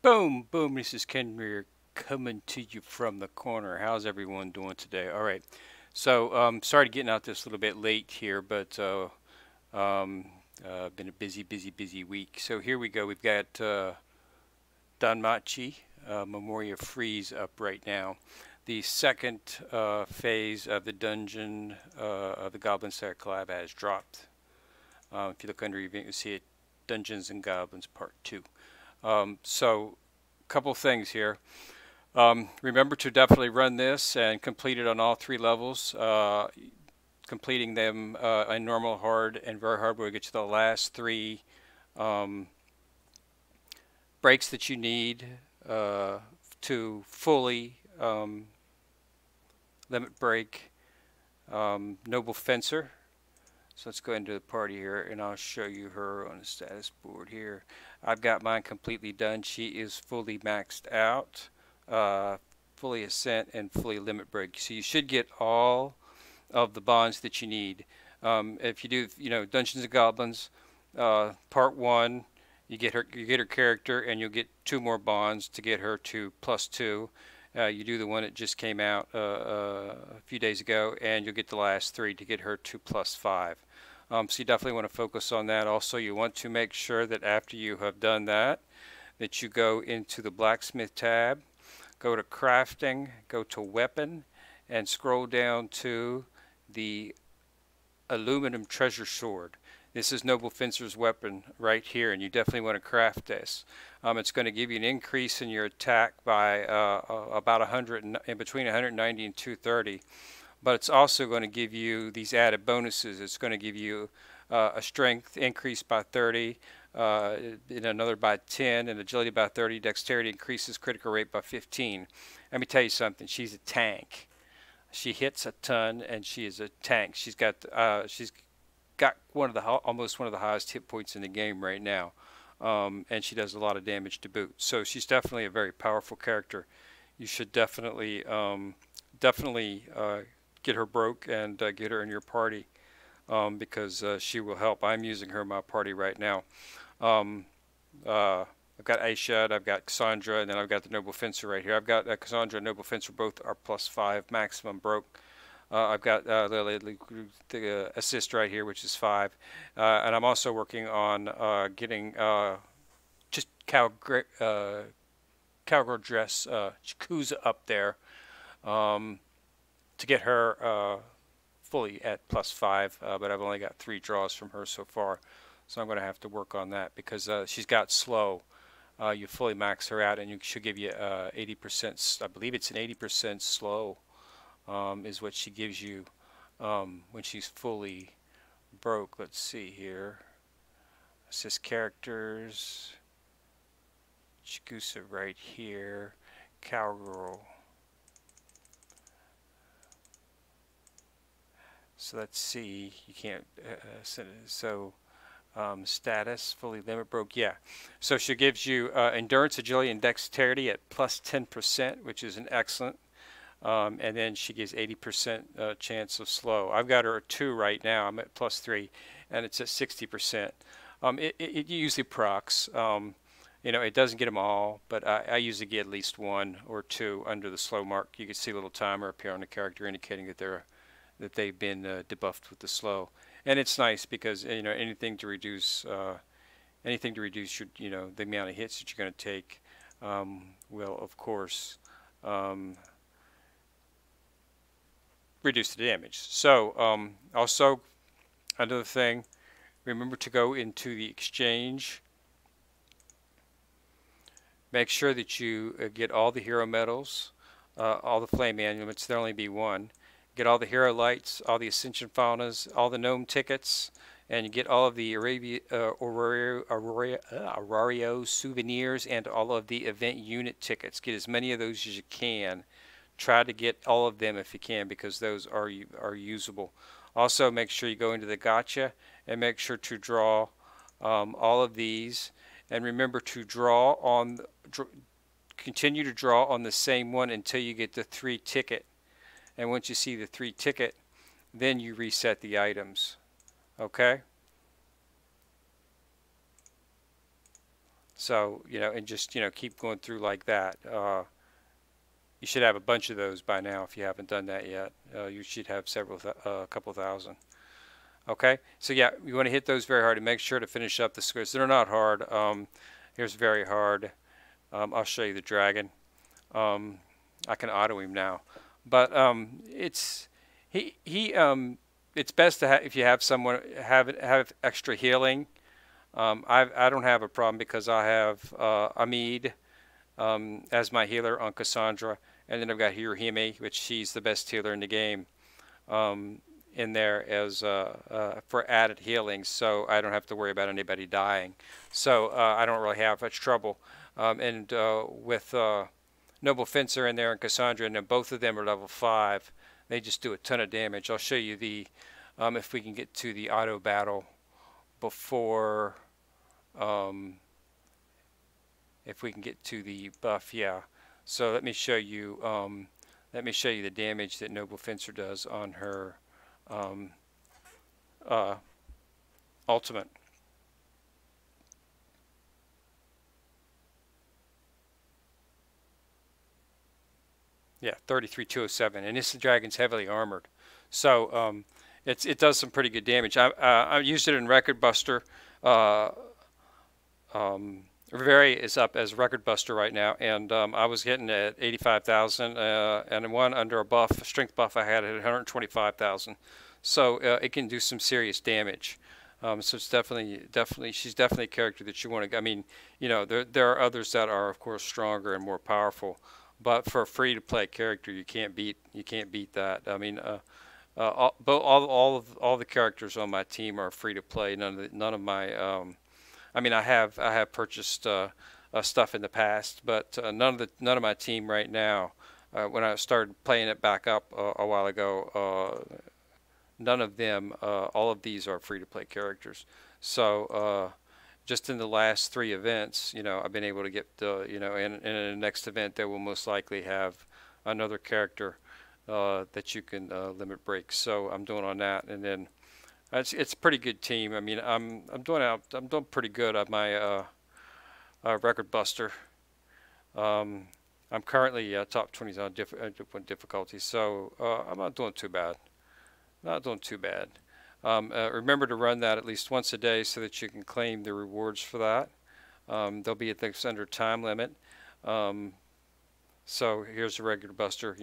Boom, boom. This is Ken Rear coming to you from the corner. How's everyone doing today? All right. So, sorry to getting out this a little bit late here, but um, been a busy week. So here we go. We've got DanMachi, Memoria Freeze up right now. The second phase of the dungeon of the Goblin set collab has dropped. If you look under event, you see it, Dungeons and Goblins Part 2. So, couple things here. Remember to definitely run this and complete it on all three levels. Completing them in normal, hard, and very hard will get you the last three um, breaks that you need to fully limit break Noble Fencer. So let's go into the party here and I'll show you her on the status board here. I've got mine completely done. She is fully maxed out, fully ascent and fully limit break. So you should get all of the bonds that you need. If you do, Dungeons and Goblins, part 1, you get her character and you'll get 2 more bonds to get her to +2. You do the one that just came out a few days ago, and you'll get the last 3 to get her to +5. So you definitely want to focus on that. Also, you want to make sure that after you have done that, that you go into the blacksmith tab, go to crafting, go to weapon, and scroll down to the aluminum treasure sword. This is Noble Fencer's weapon right here, and you definitely want to craft this. It's going to give you an increase in your attack by about 100, in between 190 and 230. But it's also going to give you these added bonuses. It's going to give you a strength increase by 30, and another by 10, and agility by 30. Dexterity increases critical rate by 15. Let me tell you something. She's a tank. She hits a ton, and she is a tank. She's got almost one of the highest hit points in the game right now, and she does a lot of damage to boot. So she's definitely a very powerful character. You should definitely get her broke and get her in your party because she will help. I'm using her in my party right now. I've got Aisha, I've got Cassandra, and then I've got the Noble Fencer right here. I've got Cassandra and Noble Fencer, both are +5 maximum broke. I've got the assist right here, which is 5. And I'm also working on getting just cowgirl dress Chikuza up there to get her fully at +5. But I've only got 3 draws from her so far. So I'm going to have to work on that because she's got slow. You fully max her out and you should give you 80%, I believe it's an 80% slow. Is what she gives you when she's fully broke. Let's see here. Assist characters. Chigusa right here. Cowgirl. So let's see. You can't. Status fully limit broke. Yeah. So she gives you endurance, agility, and dexterity at +10%, which is an excellent. And then she gives 80% chance of slow. I've got her at 2 right now. I'm at +3, and it's at 60%. It usually procs. It doesn't get them all, but I usually get at least 1 or 2 under the slow mark. You can see a little timer up here on the character indicating that they've been debuffed with the slow. And it's nice because anything to reduce your the amount of hits that you're going to take will of course reduce the damage. So also another thing, remember to go into the exchange. Make sure that you get all the hero medals, all the flame amulets. There'll only be 1. Get all the hero lights, all the ascension faunas, all the gnome tickets, and you get all of the Aurario souvenirs and all of the event unit tickets. Get as many of those as you can. Try to get all of them if you can because those are usable. Also, make sure you go into the gotcha and make sure to draw all of these. And remember to continue to draw on the same one until you get the 3 ticket. And once you see the 3 ticket, then you reset the items. Okay? So, and just, keep going through like that. You should have a bunch of those by now if you haven't done that yet. You should have a couple thousand. Okay, so yeah, you want to hit those very hard and make sure to finish up the squares. They're not hard. Here's very hard. I'll show you the dragon. I can auto him now, but it's it's best to if you have someone have extra healing. I don't have a problem because I have Amid as my healer on Cassandra, and then I've got Hirohime, which she's the best healer in the game, in there as for added healing, so I don't have to worry about anybody dying. So I don't really have much trouble. And with Noble Fencer in there and Cassandra, and then both of them are level 5. They just do a ton of damage. I'll show you the if we can get to the auto battle before. If we can get to the buff, yeah. So let me show you. Let me show you the damage that Noble Fencer does on her ultimate. Yeah, 33,207, and this dragon's heavily armored, so it does some pretty good damage. I used it in Record Buster. Reverie is up as Record Buster right now, and I was hitting at 85,000, and one under a buff, strength buff, I had it at 125,000. So it can do some serious damage. So it's definitely, she's definitely a character that you want to. I mean, there are others that are, of course, stronger and more powerful, but for a free-to-play character, you can't beat that. I mean, all the characters on my team are free-to-play. None of my I mean, I have purchased stuff in the past, but none of my team right now. When I started playing it back up a while ago, none of them. All of these are free-to-play characters. So just in the last 3 events, I've been able to get and in the next event, they will most likely have another character that you can limit break. So I'm doing on that, and then. It's a pretty good team. I mean, I'm doing pretty good on my Record Buster. I'm currently top 20 on difficulty, so I'm not doing too bad. Not doing too bad. Remember to run that at least once a day so that you can claim the rewards for that. They'll be at the under time limit. So here's the Regular Buster.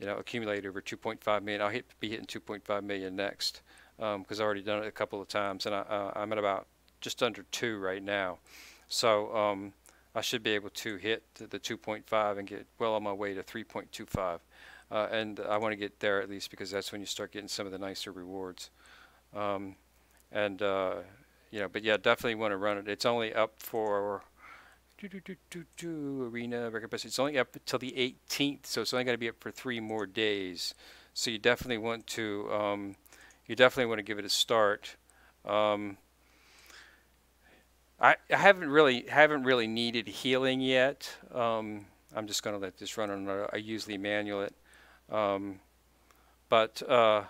Accumulate over 2.5 million. I'll be hitting 2.5 million next because I've already done it a couple of times, and I'm at about just under 2 right now. So I should be able to hit the 2.5 and get well on my way to 3.25. And I want to get there at least because that's when you start getting some of the nicer rewards. But yeah, definitely want to run it. It's only up for arena record best. It's only up until the 18th, so it's only going to be up for 3 more days. So you definitely want to give it a start. I haven't really needed healing yet. I'm just going to let this run on. I usually manual it, but I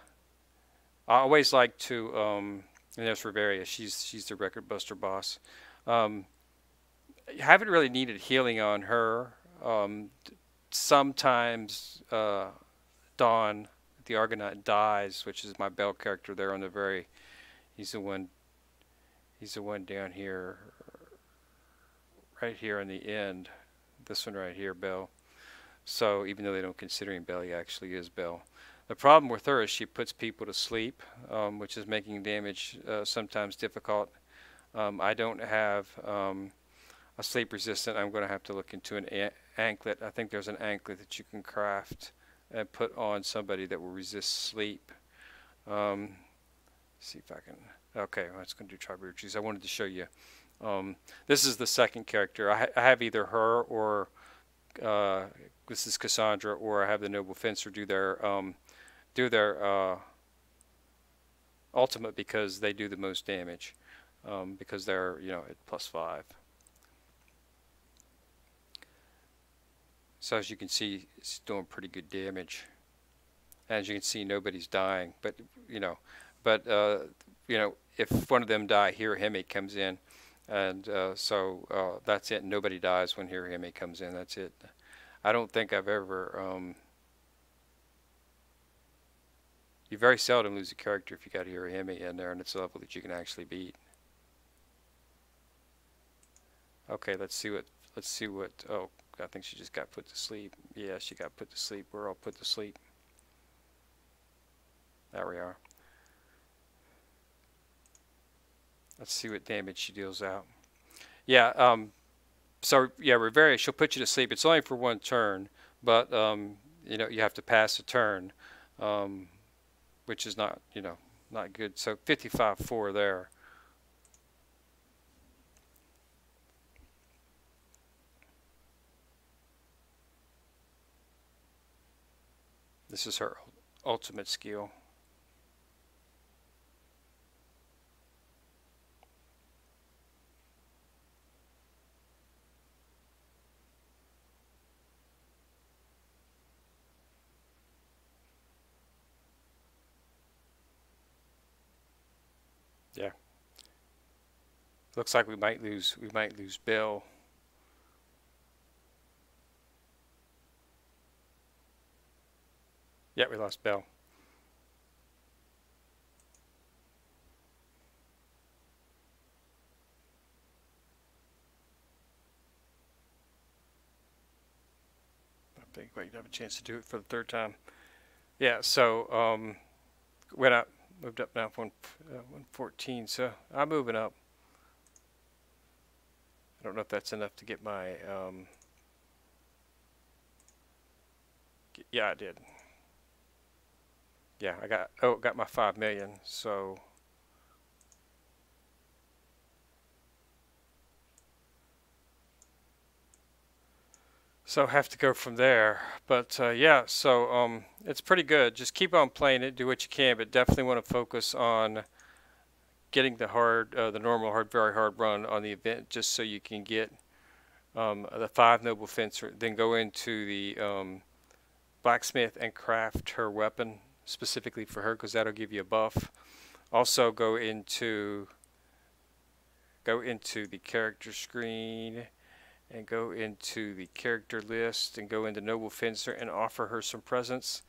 always like to. And there's Reveria. She's the Record Buster boss. Haven't really needed healing on her. Sometimes Dawn, the Argonaut, dies, which is my Bell character there on the very. He's the one down here, right here on the end. This one right here, Bell. So even though they don't consider him Bell, he actually is Bell. The problem with her is she puts people to sleep, which is making damage sometimes difficult. I don't have a sleep resistant. I'm going to have to look into an anklet. I think there's an anklet that you can craft and put on somebody that will resist sleep. See if I can. Okay, well, it's going to do Tributes. I wanted to show you. This is the second character. I have either her or this is Cassandra, or I have the Noble Fencer do their ultimate because they do the most damage because they're at +5. So as you can see, it's doing pretty good damage. As you can see, nobody's dying, but if one of them die, Hirohime comes in And so that's it. Nobody dies when Hirahime comes in. That's it. I don't think I've ever. You very seldom lose a character if you got Hirahime in there, and it's a level that you can actually beat. Okay, let's see what. Let's see what. Oh, I think she just got put to sleep. Yeah, she got put to sleep. We're all put to sleep. There we are. Let's see what damage she deals out. Yeah. So yeah, Reveria, she'll put you to sleep. It's only for one turn, but you know, you have to pass a turn, which is not, you know, not good. So 55-4 there. This is her ultimate skill. Yeah. Looks like we might lose Bill. Yeah, we lost Bill. I think we have a chance to do it for the third time. Yeah, so went up, moved up now 114. So I'm moving up. I don't know if that's enough to get my yeah, I did. Yeah, I got my 5 million. So have to go from there. But yeah, so it's pretty good. Just keep on playing it, do what you can, but definitely want to focus on getting the normal hard, very hard run on the event, just so you can get the 5 noble fencer. Then go into the blacksmith and craft her weapon specifically for her, because that'll give you a buff. Also go into the character screen and go into the character list and go into Noble Fencer and offer her some presents.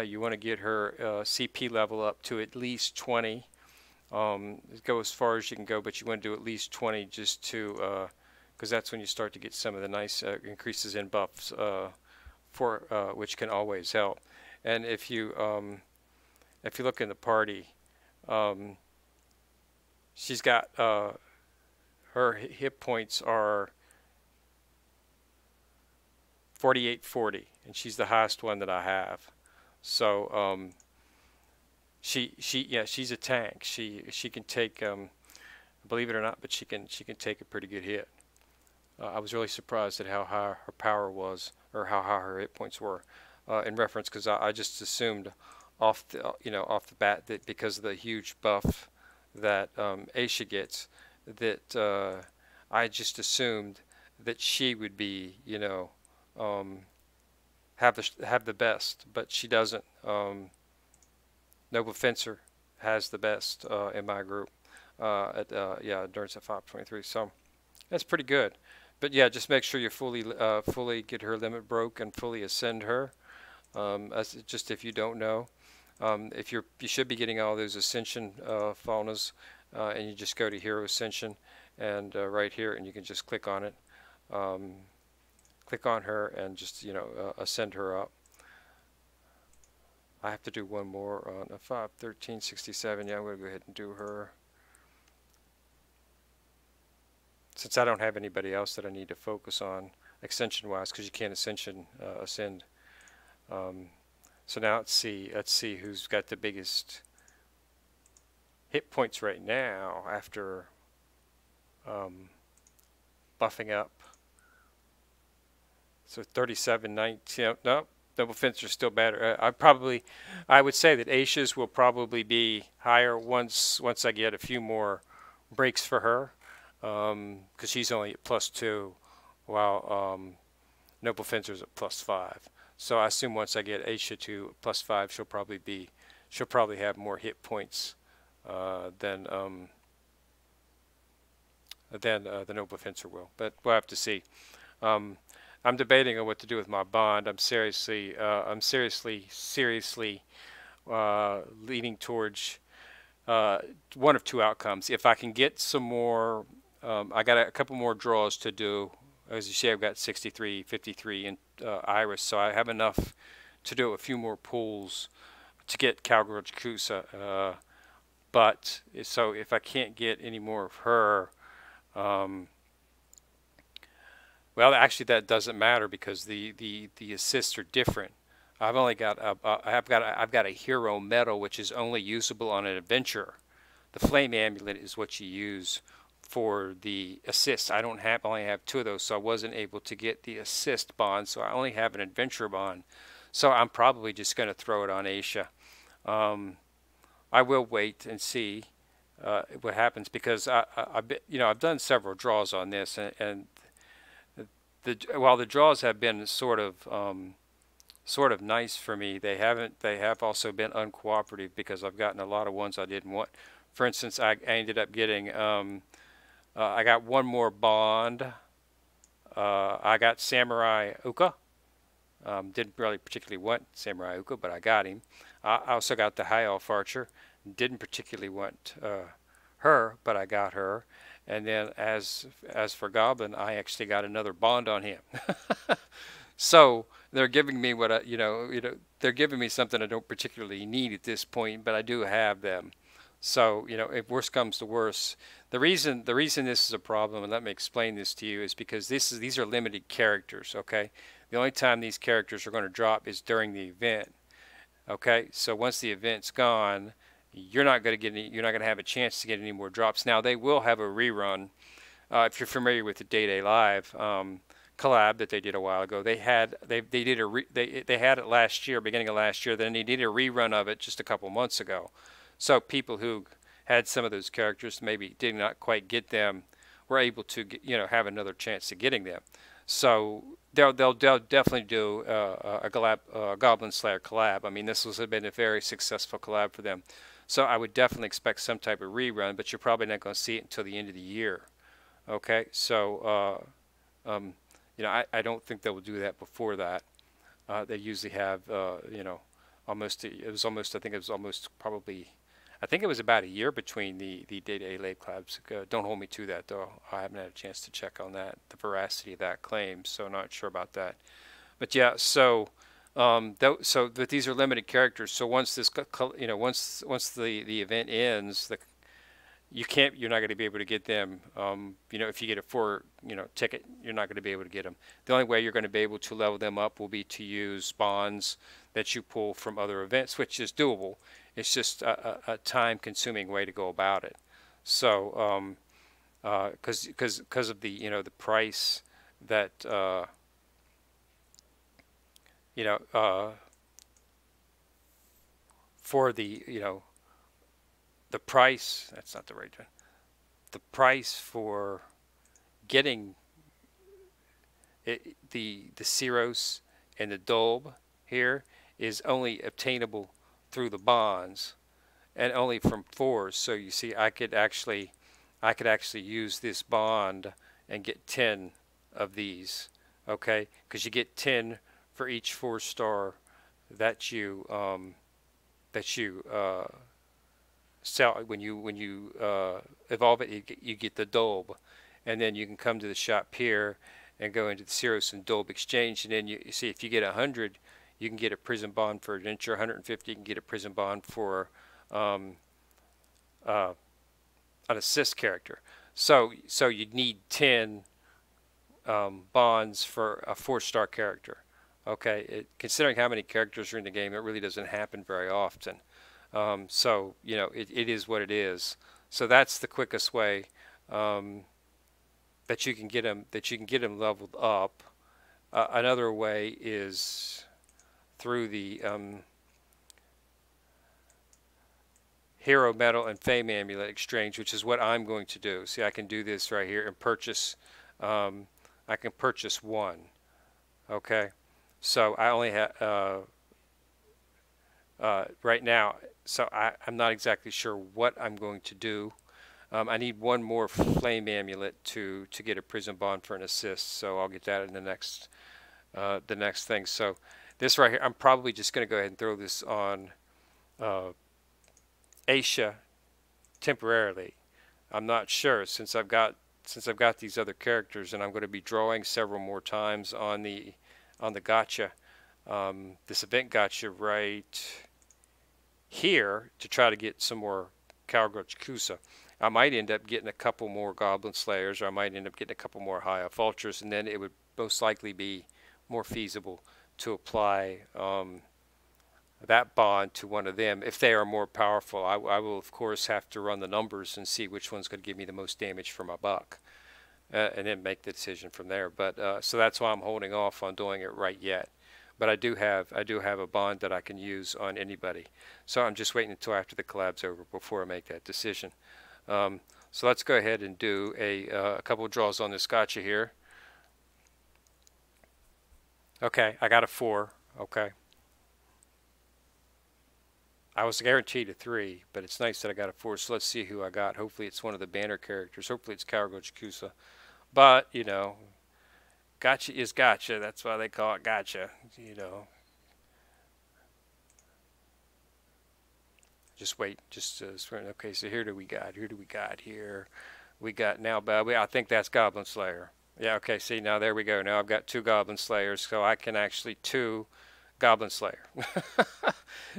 You want to get her CP level up to at least 20. Go as far as you can go, but you want to do at least 20 just to, because that's when you start to get some of the nice increases in buffs, which can always help. And if you look in the party, she's got her hit points are 4840, and she's the highest one that I have. So she's a tank. She can take, believe it or not, but she can take a pretty good hit. I was really surprised at how high her power was, or how high her hit points were, in reference, because I just assumed off the bat that because of the huge buff that Aisha gets, that I just assumed that she would be, have the best, but she doesn't. Noble Fencer has the best in my group. Endurance at 523, so that's pretty good. But yeah, just make sure you fully get her limit broke and fully ascend her. Just if you don't know, you should be getting all those ascension faunas, and you just go to Hero Ascension, and right here, and you can just click on it. Click on her and just ascend her up. I have to do one more on a 51367. Yeah, I'm going to go ahead and do her. Since I don't have anybody else that I need to focus on extension-wise, because you can't ascend. So now let's see who's got the biggest hit points right now after buffing up. So 3719. Nope. Noble Fencer is still better. I would say that Aisha's will probably be higher once I get a few more breaks for her, because she's only at +2, while Noble Fencer's at +5. So I assume once I get Aisha to +5, she'll probably have more hit points than than the Noble Fencer will. But we'll have to see. Um, I'm debating on what to do with my bond. I'm seriously leaning towards one of two outcomes. If I can get some more, I got a couple more draws to do. As you see, I've got 63, 53 in Iris, so I have enough to do a few more pulls to get Cowgirl Jacusa. But so if I can't get any more of her, well, actually that doesn't matter because the assists are different. I've only got I've got a hero medal which is only usable on an adventure. The flame amulet is what you use for the assist. I only have two of those, so I wasn't able to get the assist bond, so I only have an adventure bond. So I'm probably just going to throw it on Aisha. I will wait and see what happens because I've done several draws on this, and while the draws have been sort of nice for me, they have also been uncooperative because I've gotten a lot of ones I didn't want. For instance, I ended up getting I got one more bond. I got Samurai Uka. Didn't really particularly want Samurai Uka, but I got him. I also got the High Elf Archer. Didn't particularly want her, but I got her. And then as for Goblin, I actually got another bond on him. So they're giving me what they're giving me something I don't particularly need at this point, but I do have them. So if worse comes to worse, the reason this is a problem, and let me explain this to you, is because these are limited characters. Okay, the only time these characters are going to drop is during the event. Okay, so once the event's gone, you're not going to have a chance to get any more drops. Now they will have a rerun. If you're familiar with the Day Live collab that they did a while ago, they had it last year, beginning of last year. Then they did a rerun of it just a couple months ago. So people who had some of those characters maybe did not quite get them were able to have another chance of getting them. So they'll definitely do a Goblin Slayer collab. I mean, this has been a very successful collab for them. So I would definitely expect some type of rerun, but you're probably not going to see it until the end of the year. Okay, so I don't think they will do that before that. They usually have almost I think it was almost probably. I think it was about a year between the Day Late collabs. Don't hold me to that, though. I haven't had a chance to check on that, the veracity of that claim, so not sure about that. But yeah, so but these are limited characters. So once this, once the event ends, you're not going to be able to get them. If you get a 4 ticket, you're not going to be able to get them. The only way you're going to be able to level them up will be to use bonds that you pull from other events, which is doable. It's just a time-consuming way to go about it. So, because of the price that for the price, that's not the right one. The price for getting the Ceros and the Dolb here is only obtainable through the bonds and only from 4s. So you see, I could actually use this bond and get 10 of these. Okay, because you get 10 for each 4-star that you sell. When you evolve it, you get the Dolb, and then you can come to the shop here and go into the Ceros and Dolb exchange, and then you see if you get 100, you can get a prison bond for adventure. 150, you can get a prison bond for an assist character. So you need 10 bonds for a 4-star character. Okay, considering how many characters are in the game, it really doesn't happen very often. So it is what it is. So that's the quickest way that you can get them leveled up. Another way is through the Hero Medal and Fame Amulet exchange, which is what I'm going to do. See, I can do this right here and purchase. I can purchase 1. Okay, so I only have right now. So I'm not exactly sure what I'm going to do. I need one more flame amulet to get a prison bond for an assist, so I'll get that in the next thing. So this right here, I'm probably just going to go ahead and throw this on Aisha temporarily. I'm not sure since I've got these other characters, and I'm going to be drawing several more times on the gotcha, this event gotcha right here to try to get some more Cowgirl Chikusa. I might end up getting a couple more Goblin Slayers, or I might end up getting a couple more High Elf Ultras, and then it would most likely be more feasible to apply that bond to one of them if they are more powerful. I will of course have to run the numbers and see which one's going to give me the most damage for my buck, and then make the decision from there. But so that's why I'm holding off on doing it right yet. But I do have a bond that I can use on anybody. So I'm just waiting until after the collab's over before I make that decision. So let's go ahead and do a couple of draws on this gotcha here. Okay, I got a 4. Okay. I was guaranteed a 3, but it's nice that I got a 4. So let's see who I got. Hopefully it's one of the banner characters. Hopefully it's Cowgirl Chikusa. But, you know, gotcha is gotcha. That's why they call it gotcha, you know. Just wait. Okay, so here do we got? Who do we got here? We got now, I think that's Goblin Slayer. Yeah, okay, see, now there we go. Now I've got 2 Goblin Slayers, so I can actually 2 Goblin Slayer.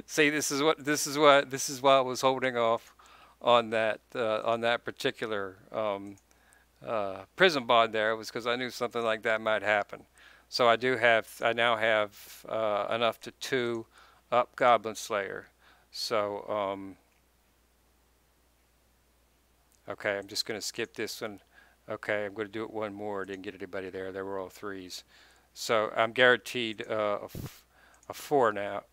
See, this is why I was holding off on that particular prison bond there, was because I knew something like that might happen. So I now have enough to 2 up Goblin Slayer. So okay, I'm just going to skip this one. Okay, I'm going to do it one more. Didn't get anybody there. They were all 3s. So I'm guaranteed a 4 now.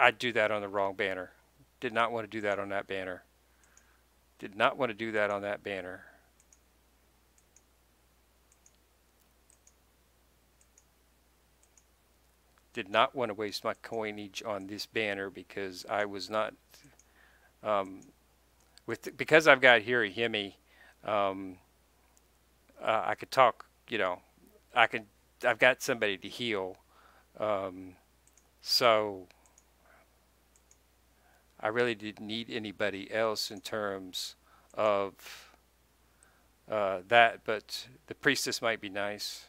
I'd do that on the wrong banner. Did not want to do that on that banner. Did not want to do that on that banner. Did not want to waste my coinage on this banner because I was not because I've got Hirihime. I could talk, you know, I've got somebody to heal, so I really didn't need anybody else in terms of that, but the priestess might be nice.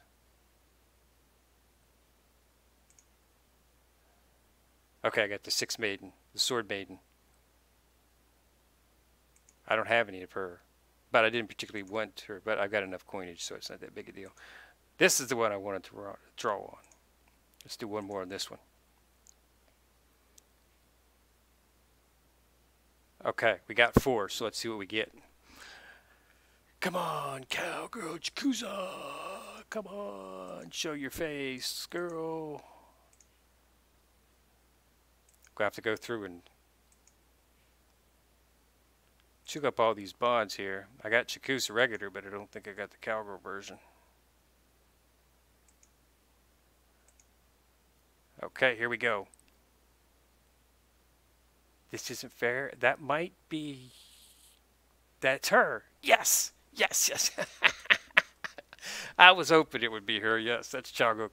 Okay, I got the 6 maiden, the sword maiden. I don't have any of her, but I didn't particularly want her, but I've got enough coinage, so it's not that big a deal. This is the one I wanted to draw on. Let's do one more on this one. Okay, we got 4, so let's see what we get. Come on, Cowgirl Chikusa! Come on, show your face, girl. I'm going to have to go through and check up all these bonds here. I got Chikusa regular, but I don't think I got the Cowgirl version. Okay, here we go. This isn't fair. That might be... That's her. Yes! Yes, yes. I was hoping it would be her. Yes, that's Cowgirl.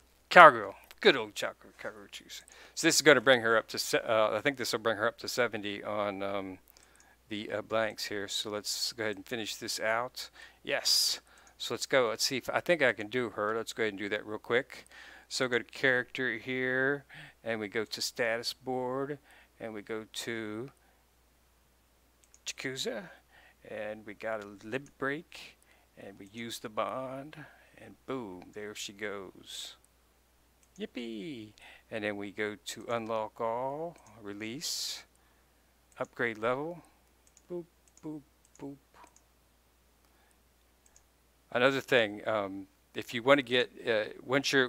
Good old Cowgirl Chikusa. So this is going to bring her up to... I think this will bring her up to 70 on the blanks here. So let's go ahead and finish this out. Yes. So let's go. Let's see if... I think I can do her. Let's go ahead and do that real quick. So go to character here, and we go to status board, and we go to Chikusa, and we got a limit break, and we use the bond, and boom, there she goes. Yippee! And then we go to unlock all, release, upgrade level, boop, boop, boop. Another thing, if you want to get once you're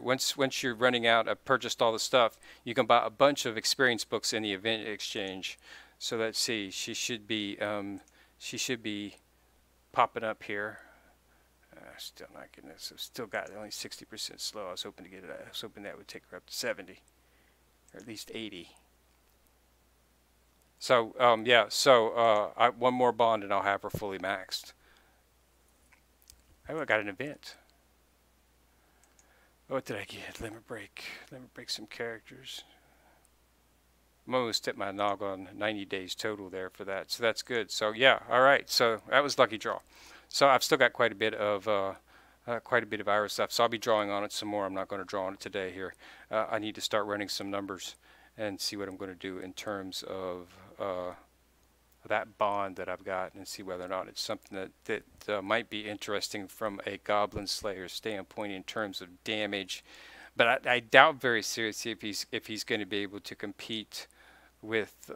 running out, purchased all the stuff, you can buy a bunch of experience books in the event exchange. So let's see, she should be popping up here. Still not getting this. I've still got only 60% slow. I was hoping to get it. I was hoping that would take her up to 70, or at least 80. So yeah, so one more bond and I'll have her fully maxed. Oh, I got an event. What did I get? Let me break some characters. I'm almost at my noggin 90 days total there for that, so that's good. So yeah, all right. So that was lucky draw. So I've still got quite a bit of Iris stuff. So I'll be drawing on it some more. I'm not going to draw on it today here. I need to start running some numbers and see what I'm going to do in terms of that bond that I've got, and see whether or not it's something that might be interesting from a Goblin Slayer standpoint in terms of damage. But I doubt very seriously if he's going to be able to compete with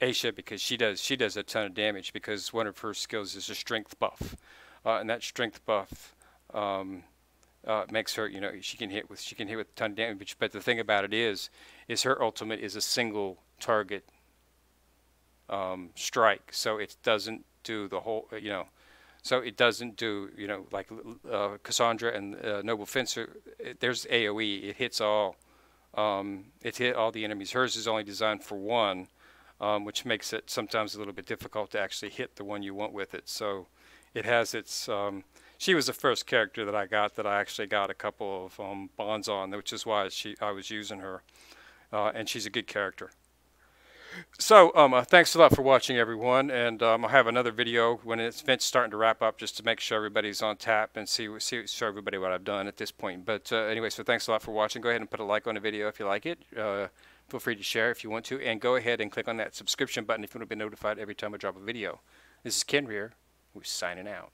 Aisha, because she does a ton of damage, because one of her skills is a strength buff, and that strength buff makes her, you know, she can hit with a ton of damage. But the thing about it is her ultimate is a single target strike, so it doesn't do the whole, you know. So it doesn't do, you know, like Cassandra and Noble Fencer. There's AOE. It hits all. It hit all the enemies. Hers is only designed for one, which makes it sometimes a little bit difficult to actually hit the one you want with it. So it has its. She was the first character that I actually got a couple of bonds on, which is why I was using her, and she's a good character. So thanks a lot for watching, everyone, and I'll have another video when it's starting to wrap up, just to make sure everybody's on tap and show everybody what I've done at this point. But anyway, so thanks a lot for watching. Go ahead and put a like on the video if you like it. Feel free to share if you want to, and go ahead and click on that subscription button if you want to be notified every time I drop a video. This is Ken here, who's signing out.